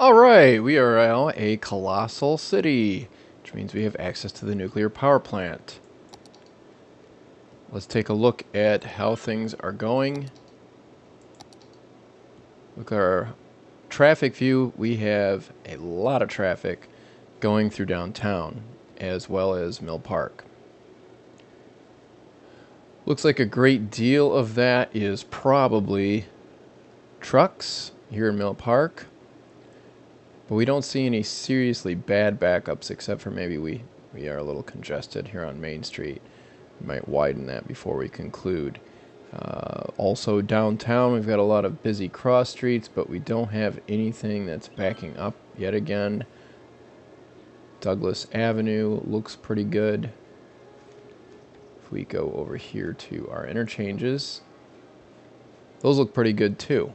[SPEAKER 1] Alright, we are now a colossal city, which means we have access to the nuclear power plant. Let's take a look at how things are going. Look at our traffic view. We have a lot of traffic going through downtown, as well as Mill Park. Looks like a great deal of that is probably trucks here in Mill Park. But we don't see any seriously bad backups, except for maybe we are a little congested here on Main Street. We might widen that before we conclude. Also downtown, we've got a lot of busy cross streets, but we don't have anything that's backing up yet again. Douglas Avenue looks pretty good. If we go over here to our interchanges, those look pretty good too.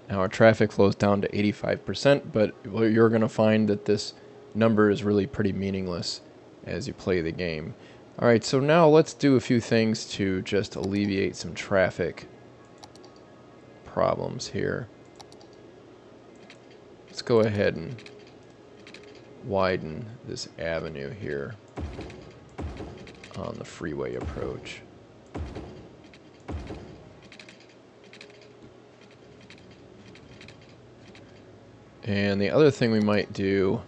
[SPEAKER 1] Now our traffic flows down to 85%, but you're going to find that this number is really pretty meaningless as you play the game. Alright, so now let's do a few things to just alleviate some traffic problems here. Let's go ahead and widen this avenue here on the freeway approach. And the other thing we might do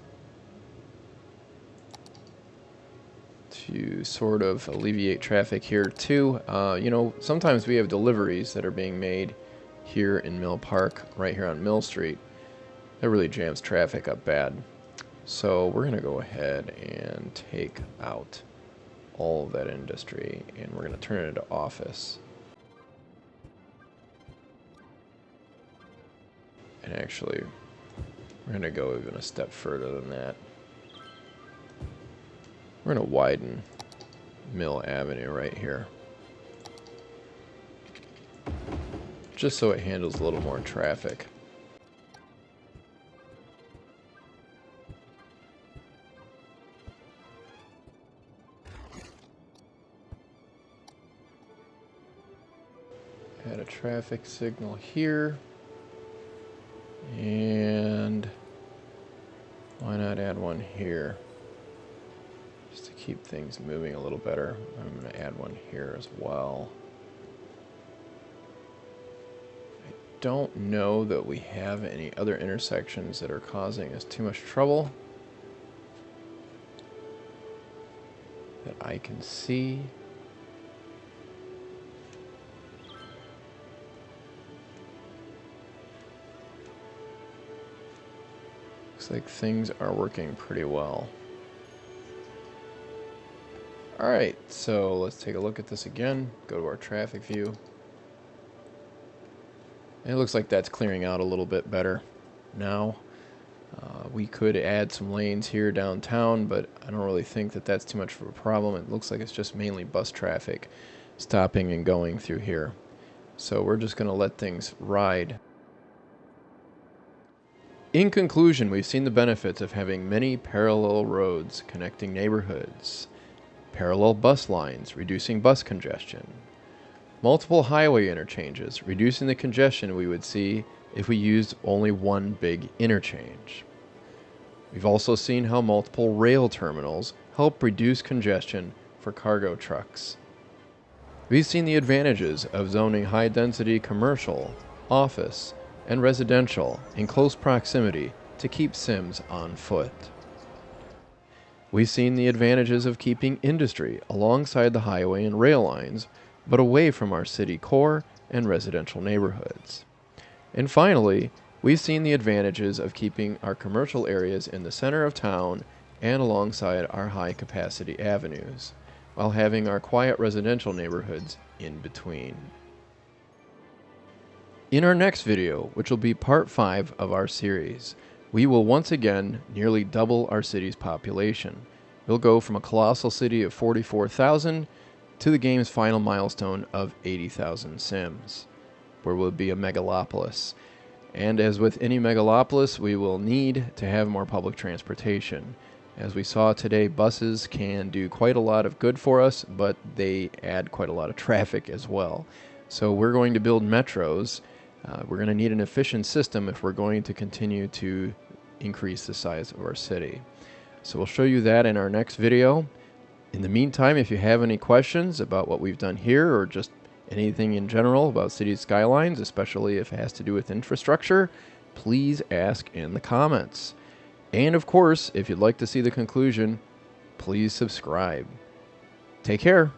[SPEAKER 1] to sort of alleviate traffic here too, you know, sometimes we have deliveries that are being made here in Mill Park, right here on Mill Street. That really jams traffic up bad. So we're going to go ahead and take out all of that industry, and we're going to turn it into office. And actually, we're going to go even a step further than that. We're going to widen Mill Avenue right here, just so it handles a little more traffic. Add a traffic signal here. And why not add one here? Just to keep things moving a little better. I'm going to add one here as well. I don't know that we have any other intersections that are causing us too much trouble that I can see. Looks like things are working pretty well. Alright, so let's take a look at this again. Go to our traffic view. It looks like that's clearing out a little bit better now. We could add some lanes here downtown, but I don't really think that that's too much of a problem. It looks like it's just mainly bus traffic stopping and going through here. So we're just going to let things ride. In conclusion, we've seen the benefits of having many parallel roads connecting neighborhoods, parallel bus lines reducing bus congestion, multiple highway interchanges reducing the congestion we would see if we used only one big interchange. We've also seen how multiple rail terminals help reduce congestion for cargo trucks. We've seen the advantages of zoning high-density commercial, office, and residential in close proximity to keep cims on foot. We've seen the advantages of keeping industry alongside the highway and rail lines, but away from our city core and residential neighborhoods. And finally, we've seen the advantages of keeping our commercial areas in the center of town and alongside our high-capacity avenues, while having our quiet residential neighborhoods in between. In our next video, which will be part 5 of our series, we will once again nearly double our city's population. We'll go from a colossal city of 44,000 to the game's final milestone of 80,000 cims, where we'll be a megalopolis. And as with any megalopolis, we will need to have more public transportation. As we saw today, buses can do quite a lot of good for us, but they add quite a lot of traffic as well. So we're going to build metros We're going to need an efficient system if we're going to continue to increase the size of our city. So we'll show you that in our next video. In the meantime, if you have any questions about what we've done here or just anything in general about City Skylines, especially if it has to do with infrastructure, please ask in the comments. And of course, if you'd like to see the conclusion, please subscribe. Take care.